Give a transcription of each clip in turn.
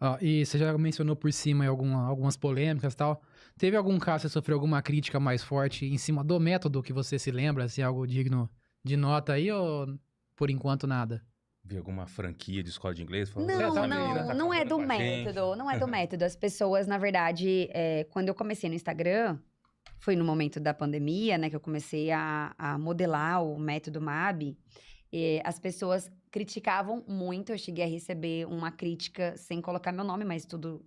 Ó, e você já mencionou por cima aí algumas polêmicas e tal. Teve algum caso que você sofreu alguma crítica mais forte em cima do método que você se lembra, assim, algo digno de nota aí, ou por enquanto nada? Vi alguma franquia de escola de inglês? Falou, É, Não, tá menina tá não é acabando do com a gente. método, não é do método. As pessoas, na verdade, quando eu comecei no Instagram, foi no momento da pandemia, né, que eu comecei a modelar o método MAB, as pessoas criticavam muito, eu cheguei a receber uma crítica sem colocar meu nome, mas tudo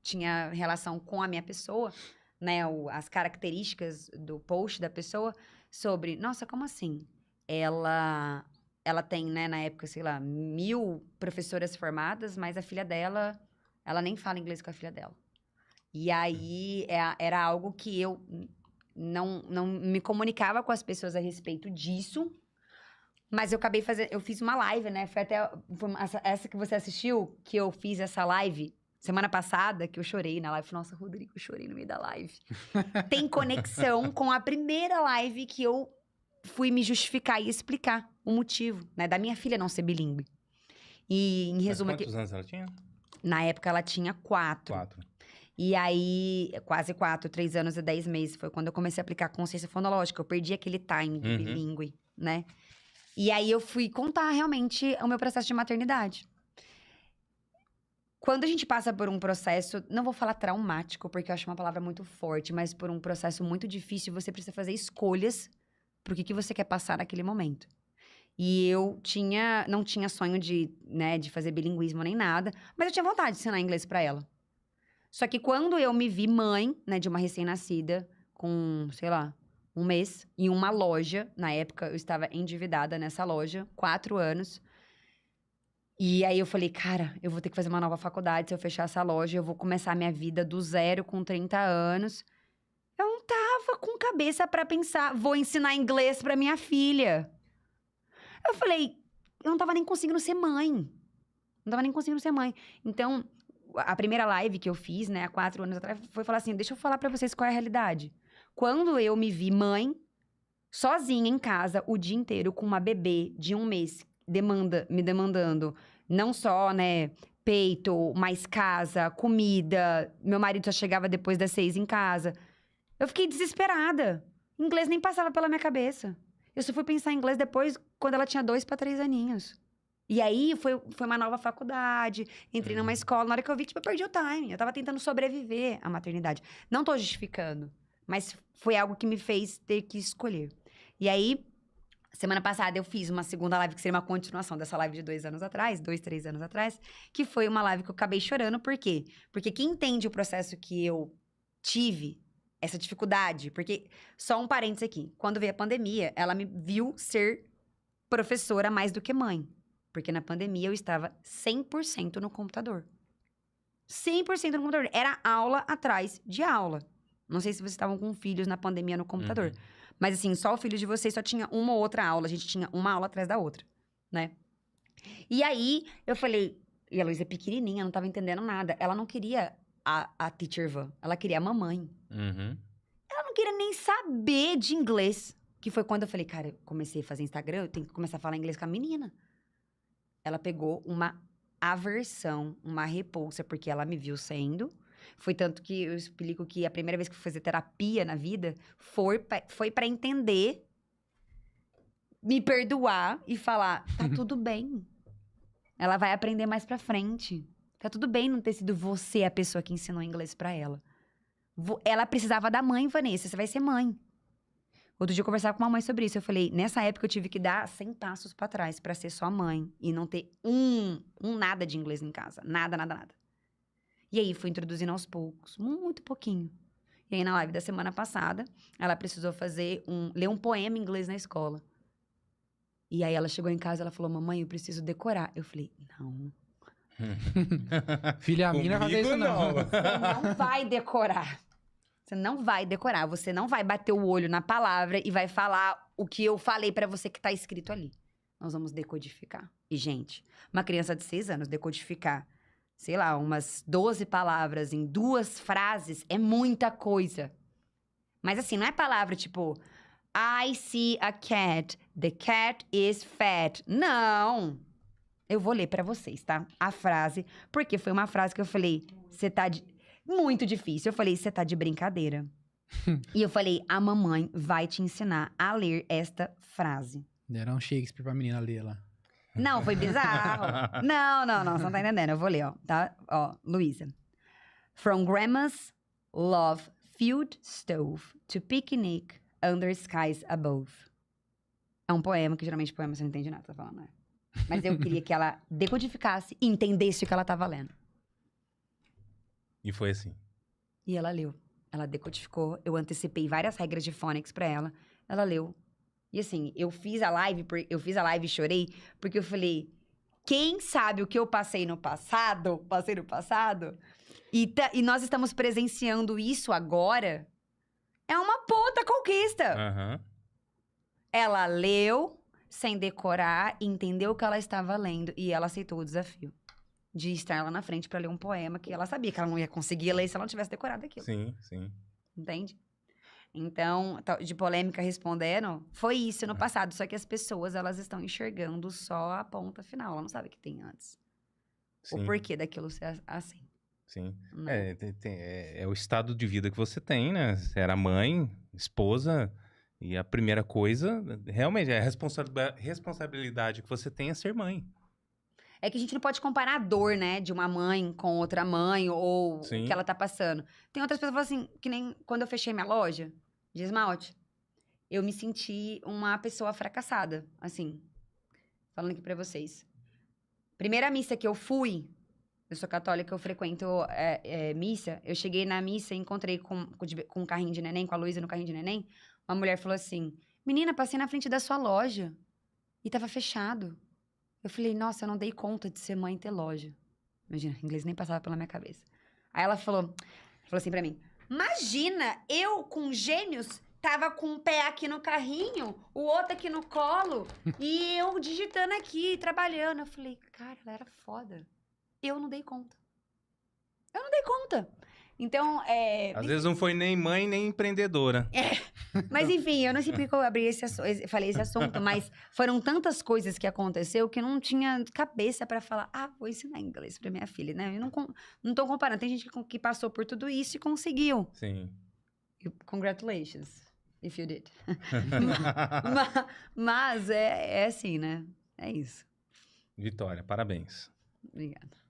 tinha relação com a minha pessoa, né, as características do post da pessoa, sobre, nossa, como assim? Ela tem, né, na época, sei lá, 1000 professoras formadas, mas a filha dela, ela nem fala inglês com a filha dela. E aí, era algo que eu não me comunicava com as pessoas a respeito disso, mas eu acabei fazendo, eu fiz uma live, né, essa que você assistiu, que eu fiz essa live semana passada, que eu chorei na live. Nossa, Rodrigo, eu chorei no meio da live. Tem conexão com a primeira live que eu fui me justificar e explicar o motivo, né, da minha filha não ser bilíngue. E, em Mas resumo, quantos anos ela tinha? na época ela tinha 4. 4. E aí, quase 4, 3 anos e 10 meses, foi quando eu comecei a aplicar consciência fonológica. Eu perdi aquele time do bilíngue, né? E aí, eu fui contar, realmente, o meu processo de maternidade. Quando a gente passa por um processo, não vou falar traumático, porque eu acho uma palavra muito forte, mas por um processo muito difícil, você precisa fazer escolhas pro que você quer passar naquele momento. E eu não tinha sonho de fazer bilinguismo nem nada, mas eu tinha vontade de ensinar inglês pra ela. Só que quando eu me vi mãe, né, de uma recém-nascida, com, sei lá, 1 mês, em uma loja, na época eu estava endividada nessa loja, 4 anos. E aí eu falei, cara, eu vou ter que fazer uma nova faculdade se eu fechar essa loja, eu vou começar a minha vida do zero com 30 anos. Eu não tava com cabeça pra pensar, vou ensinar inglês pra minha filha. Eu falei, eu não tava nem conseguindo ser mãe. Não tava nem conseguindo ser mãe. Então, a primeira live que eu fiz, né, há 4 anos atrás, foi falar assim, deixa eu falar pra vocês qual é a realidade. Quando eu me vi mãe, sozinha em casa, o dia inteiro, com uma bebê de 1 mês, me demandando, não só, né, peito, mais casa, comida, meu marido só chegava depois das 6 em casa. Eu fiquei desesperada. Inglês nem passava pela minha cabeça. Eu só fui pensar em inglês depois, quando ela tinha 2 para 3 aninhos. E aí, foi uma nova faculdade, entrei numa escola. Na hora que eu vi, tipo, eu perdi o time. Eu tava tentando sobreviver à maternidade. Não tô justificando, mas foi algo que me fez ter que escolher. E aí, semana passada, eu fiz uma segunda live, que seria uma continuação dessa live de 2 anos atrás, 2, 3 anos atrás, que foi uma live que eu acabei chorando. Por quê? Porque quem entende o processo que eu tive, essa dificuldade, porque, só um parênteses aqui, quando veio a pandemia, ela me viu ser professora mais do que mãe. Porque na pandemia eu estava 100% no computador. 100% no computador. Era aula atrás de aula. Não sei se vocês estavam com filhos na pandemia no computador. Mas assim, só o filho de vocês só tinha uma ou outra aula. A gente tinha uma aula atrás da outra, né? E aí, eu falei... E a Luísa é pequenininha, não tava entendendo nada. Ela não queria a teacher Van. Ela queria a mamãe. Ela não queria nem saber de inglês. Que foi quando eu falei, cara, eu comecei a fazer Instagram, eu tenho que começar a falar inglês com a menina. Ela pegou uma aversão, uma repulsa, porque ela me viu sendo. Foi tanto que eu explico que a primeira vez que eu fui fazer terapia na vida foi pra entender, me perdoar e falar, tá tudo bem. Ela vai aprender mais pra frente. Tá tudo bem não ter sido você a pessoa que ensinou inglês pra ela. Ela precisava da mãe, Vanessa, você vai ser mãe. Outro dia eu conversava com uma mãe sobre isso. Eu falei, nessa época eu tive que dar 100 passos pra trás pra ser só mãe. E não ter um nada de inglês em casa. Nada, nada, nada. E aí, fui introduzindo aos poucos. Muito pouquinho. E aí, na live da semana passada, ela precisou ler um poema em inglês na escola. E aí, ela chegou em casa e ela falou, mamãe, eu preciso decorar. Eu falei, não. Filha minha não vai fazer isso, não. Você não vai decorar. Você não vai decorar, você não vai bater o olho na palavra e vai falar o que eu falei pra você que tá escrito ali. Nós vamos decodificar. E, gente, uma criança de 6 anos decodificar, sei lá, umas 12 palavras em 2 frases é muita coisa. Mas assim, não é palavra tipo, I see a cat, the cat is fat. Não! Eu vou ler pra vocês, tá? A frase, porque foi uma frase que eu falei, você tá de... Muito difícil. Eu falei, você tá de brincadeira. E eu falei, a mamãe vai te ensinar a ler esta frase. Deram um Shakespeare pra menina ler lá. Não, foi bizarro. Não, você não tá entendendo. Eu vou ler, ó, tá? Ó, Luísa. From grandma's love-filled stove to picnic under skies above. É um poema, que geralmente poema você não entende nada, tá falando, né? Mas eu queria que ela decodificasse e entendesse o que ela tava lendo. E foi assim. E ela leu. Ela decodificou. Eu antecipei várias regras de phonics pra ela. Ela leu. E assim, eu fiz a live e chorei, porque eu falei, quem sabe o que eu passei no passado, e nós estamos presenciando isso agora, é uma puta conquista. Aham. Ela leu sem decorar, entendeu o que ela estava lendo e ela aceitou o desafio de estar lá na frente pra ler um poema que ela sabia que ela não ia conseguir ler se ela não tivesse decorado aquilo. Sim, sim. Entende? Então, de polêmica respondendo, foi isso no passado. Só que as pessoas, elas estão enxergando só a ponta final. Ela não sabe o que tem antes. Sim. O porquê daquilo ser assim. Sim. Né? É o estado de vida que você tem, né? Você era mãe, esposa, e a primeira coisa, realmente, é a responsabilidade que você tem é ser mãe. É que a gente não pode comparar a dor, né, de uma mãe com outra mãe, ou Sim. o que ela tá passando. Tem outras pessoas que falam assim, que nem quando eu fechei minha loja de esmalte, eu me senti uma pessoa fracassada, assim, falando aqui pra vocês. Primeira missa que eu fui, eu sou católica, eu frequento missa, eu cheguei na missa e encontrei com um carrinho de neném, com a Luísa no carrinho de neném, uma mulher falou assim, menina, passei na frente da sua loja e tava fechado. Eu falei, nossa, eu não dei conta de ser mãe e ter loja. Imagina, inglês nem passava pela minha cabeça. Aí ela falou assim pra mim, imagina, eu com gênios, tava com um pé aqui no carrinho, o outro aqui no colo, e eu digitando aqui, trabalhando. Eu falei, cara, ela era foda. Eu não dei conta. Então, Às vezes não foi nem mãe, nem empreendedora. Mas enfim, eu não sei porque eu abri falei esse assunto, mas foram tantas coisas que aconteceu que eu não tinha cabeça pra falar, vou ensinar inglês pra minha filha, né? Eu não tô comparando. Tem gente que passou por tudo isso e conseguiu. Sim. Congratulations, if you did. Mas é assim, né? É isso. Vitória, parabéns. Obrigada.